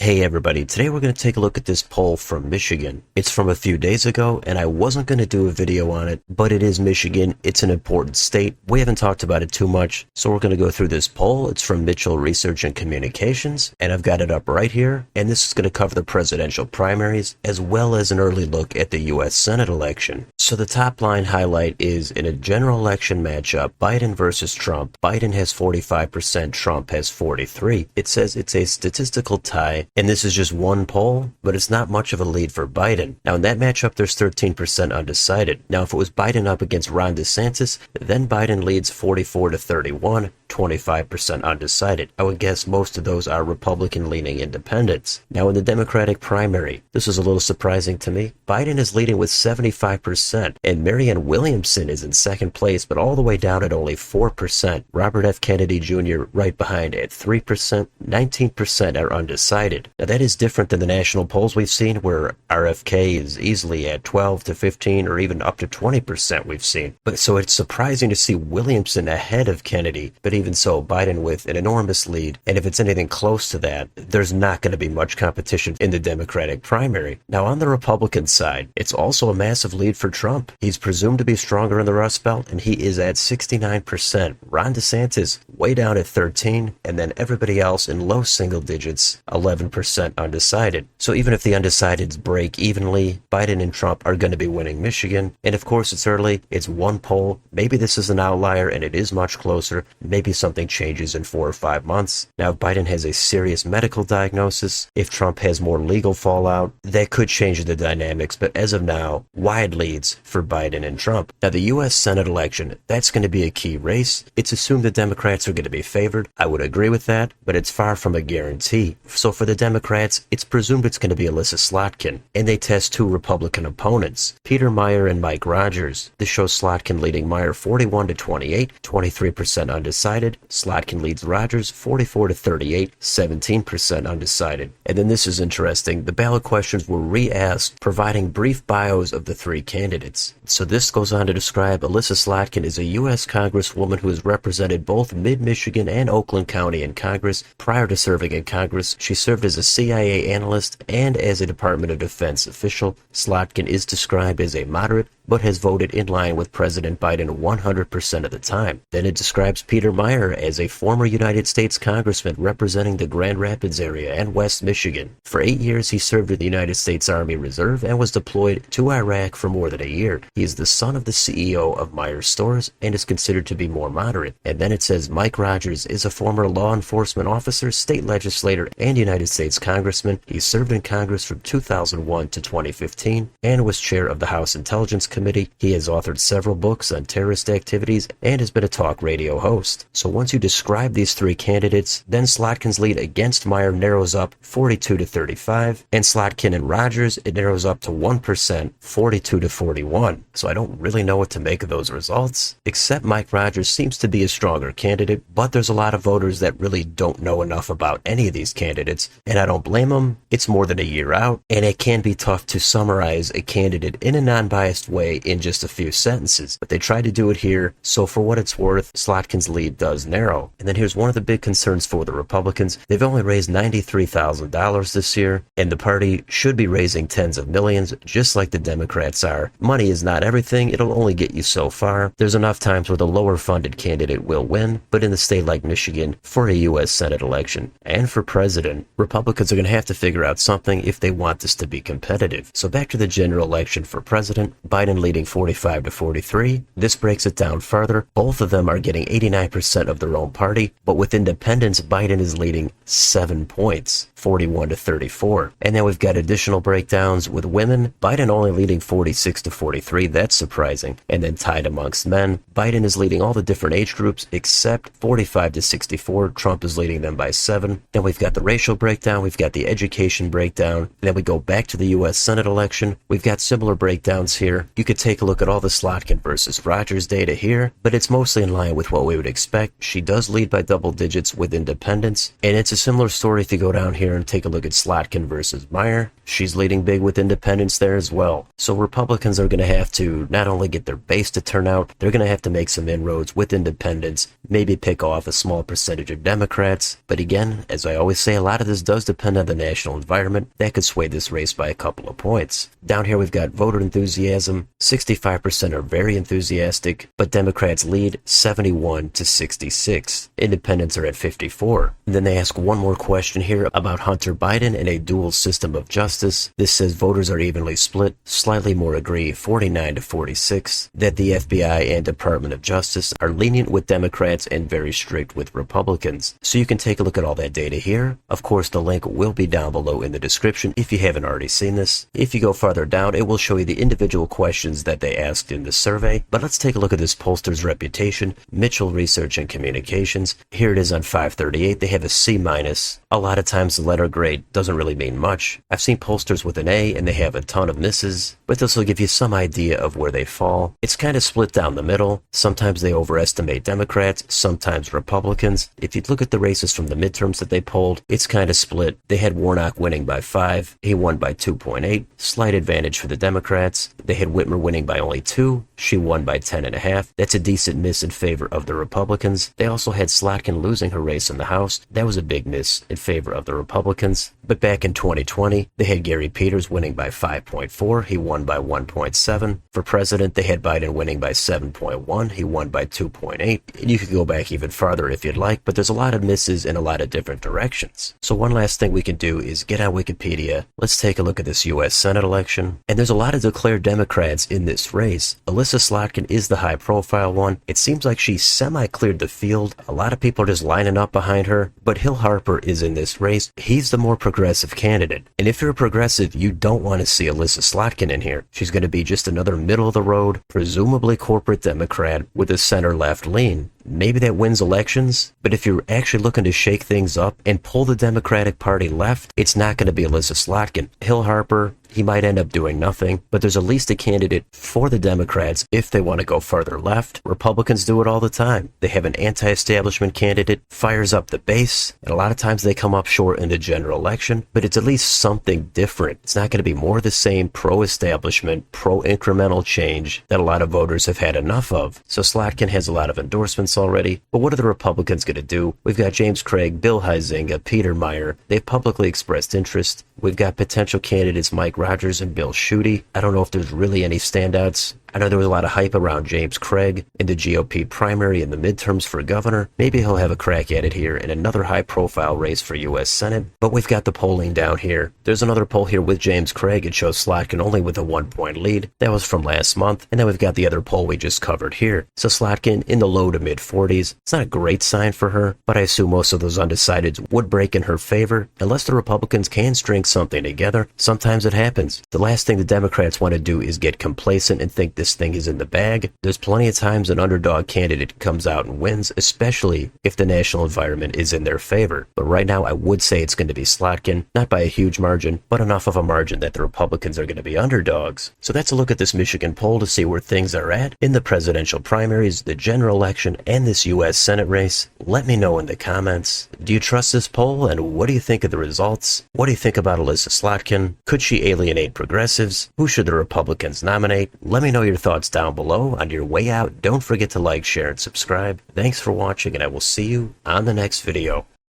Hey everybody, today we're going to take a look at this poll from Michigan. It's from a few days ago, and I wasn't going to do a video on it, but it is Michigan. It's an important state. We haven't talked about it too much, so we're going to go through this poll. It's from Mitchell Research and Communications, and I've got it up right here, and this is going to cover the presidential primaries, as well as an early look at the U.S. Senate election. So the top line highlight is, in a general election matchup, Biden versus Trump. Biden has 45%, Trump has 43%. It says it's a statistical tie, and this is just one poll, but it's not much of a lead for Biden. Now in that matchup, there's 13% undecided. Now if it was Biden up against Ron DeSantis, then Biden leads 44-31, 25% undecided. I would guess most of those are Republican-leaning independents. Now in the Democratic primary, this was a little surprising to me. Biden is leading with 75%, and Marianne Williamson is in second place, but all the way down at only 4%. Robert F. Kennedy Jr. right behind at 3%, 19% are undecided. Now that is different than the national polls we've seen, where RFK is easily at 12 to 15 or even up to 20% we've seen. But so it's surprising to see Williamson ahead of Kennedy, but even so, Biden with an enormous lead. And if it's anything close to that, there's not going to be much competition in the Democratic primary. Now on the Republican side, it's also a massive lead for Trump. He's presumed to be stronger in the Rust Belt, and he is at 69%. Ron DeSantis way down at 13%, and then everybody else in low single digits, 11% undecided. So even if the undecideds break evenly, Biden and Trump are going to be winning Michigan. And of course, it's early. It's one poll. Maybe this is an outlier and it is much closer. Maybe something changes in 4 or 5 months. Now, if Biden has a serious medical diagnosis, if Trump has more legal fallout, that could change the dynamics. But as of now, wide leads for Biden and Trump. Now, the U.S. Senate election, that's going to be a key race. It's assumed the Democrats are going to be favored. I would agree with that, but it's far from a guarantee. So for the Democrats, it's presumed it's going to be Elissa Slotkin, and they test 2 Republican opponents, Peter Meijer and Mike Rogers. This shows Slotkin leading Meijer 41-28, 23% undecided. Slotkin leads Rogers 44-38, 17% undecided. And then this is interesting. The ballot questions were re-asked, providing brief bios of the 3 candidates. So this goes on to describe Elissa Slotkin is a U.S. Congresswoman who has represented both Mid-Michigan and Oakland County in Congress. Prior to serving in Congress, she served as a CIA analyst and as a Department of Defense official. Slotkin is described as a moderate, but has voted in line with President Biden 100% of the time. Then it describes Peter Meijer as a former United States Congressman representing the Grand Rapids area and West Michigan. For 8 years, he served in the United States Army Reserve and was deployed to Iraq for more than a year. He is the son of the CEO of Meijer Stores and is considered to be more moderate. And then it says Mike Rogers is a former law enforcement officer, state legislator, and United States Congressman. He served in Congress from 2001 to 2015 and was chair of the House Intelligence Committee. He has authored several books on terrorist activities and has been a talk radio host. So once you describe these 3 candidates, then Slotkin's lead against Meijer narrows up 42-35, and Slotkin and Rogers, it narrows up to 1%, 42-41. So I don't really know what to make of those results, except Mike Rogers seems to be a stronger candidate, but there's a lot of voters that really don't know enough about any of these candidates, and I don't blame them. It's more than a year out, and it can be tough to summarize a candidate in a non-biased way in just a few sentences, but they tried to do it here, so for what it's worth, Slotkin's lead does narrow. And then here's one of the big concerns for the Republicans. They've only raised $93,000 this year, and the party should be raising tens of millions, just like the Democrats are. Money is not everything. It'll only get you so far. There's enough times where the lower funded candidate will win, but in a state like Michigan, for a U.S. Senate election and for president, Republicans are going to have to figure out something if they want this to be competitive. So back to the general election for president, Biden leading 45-43. This breaks it down further. Both of them are getting 89% of their own party, but with independents, Biden is leading 7 points, 41-34. And then we've got additional breakdowns with women. Biden only leading 46-43. That's surprising. And then tied amongst men, Biden is leading all the different age groups except 45-64. Trump is leading them by 7. Then we've got the racial breakdown. We've got the education breakdown. And then we go back to the U.S. Senate election. We've got similar breakdowns here. You could take a look at all the Slotkin versus Rogers data here, but it's mostly in line with what we would expect. She does lead by double digits with independents, and it's a similar story if you go down here here and take a look at Slotkin versus Meyer. She's leading big with independents there as well. So Republicans are going to have to not only get their base to turn out, they're going to have to make some inroads with independents, maybe pick off a small percentage of Democrats. But again, as I always say, a lot of this does depend on the national environment. That could sway this race by a couple of points. Down here we've got voter enthusiasm. 65% are very enthusiastic, but Democrats lead 71 to 66. Independents are at 54. And then they ask one more question here about Hunter Biden and a dual system of justice. This says voters are evenly split, slightly more agree, 49 to 46, that the FBI and Department of Justice are lenient with Democrats and very strict with Republicans. So you can take a look at all that data here. Of course, the link will be down below in the description if you haven't already seen this. If you go farther down, it will show you the individual questions that they asked in the survey. But let's take a look at this pollster's reputation, Mitchell Research and Communications. Here it is on 538. They have a C-. A lot of times the letter grade doesn't really mean much. I've seen pollsters with an A and they have a ton of misses, but this will give you some idea of where they fall. It's kind of split down the middle. Sometimes they overestimate Democrats, sometimes Republicans. If you look at the races from the midterms that they polled, it's kind of split. They had Warnock winning by 5. He won by 2.8. Slight advantage for the Democrats. They had Whitmer winning by only 2. She won by 10.5. That's a decent miss in favor of the Republicans. They also had Slotkin losing her race in the House. That was a big miss in favor of the Republicans. But back in 2020, they had Gary Peters winning by 5.4. He won by 1.7. For president, they had Biden winning by 7.1. He won by 2.8. And you could go back even farther if you'd like, but there's a lot of misses in a lot of different directions. So one last thing we can do is get on Wikipedia. Let's take a look at this U.S. Senate election. And there's a lot of declared Democrats in this race. Elissa Slotkin is the high-profile one. It seems like she semi-cleared the field. A lot of people are just lining up behind her, but Hill Harper is in this race. He's the more progressive candidate. And if you're a progressive, you don't want to see Elissa Slotkin in here. She's going to be just another middle-of-the-road, presumably corporate Democrat with a center-left lean. Maybe that wins elections, but if you're actually looking to shake things up and pull the Democratic Party left, it's not going to be Elissa Slotkin. Hill Harper, he might end up doing nothing, but there's at least a candidate for the Democrats if they want to go further left. Republicans do it all the time. They have an anti-establishment candidate, fires up the base, and a lot of times they come up short in the general election, but it's at least something different. It's not going to be more of the same pro-establishment, pro-incremental change that a lot of voters have had enough of. So Slotkin has a lot of endorsements already, but what are the Republicans going to do? We've got James Craig, Bill Huizenga, Peter Meyer. They've publicly expressed interest. We've got potential candidates Mike Rogers and Bill Schuette. I don't know if there's really any standouts. I know there was a lot of hype around James Craig in the GOP primary and the midterms for governor. Maybe he'll have a crack at it here in another high-profile race for U.S. Senate. But we've got the polling down here. There's another poll here with James Craig. It shows Slotkin only with a 1-point lead. That was from last month. And then we've got the other poll we just covered here. So Slotkin in the low to mid-40s. It's not a great sign for her, but I assume most of those undecideds would break in her favor. Unless the Republicans can string something together, sometimes it happens. The last thing the Democrats want to do is get complacent and think this thing is in the bag. There's plenty of times an underdog candidate comes out and wins, especially if the national environment is in their favor. But right now, I would say it's going to be Slotkin, not by a huge margin, but enough of a margin that the Republicans are going to be underdogs. So that's a look at this Michigan poll to see where things are at in the presidential primaries, the general election, and this U.S. Senate race. Let me know in the comments. Do you trust this poll, and what do you think of the results? What do you think about Elissa Slotkin? Could she alienate progressives? Who should the Republicans nominate? Let me know your thoughts down below. On your way out, don't forget to like, share, and subscribe. Thanks for watching, and I will see you on the next video.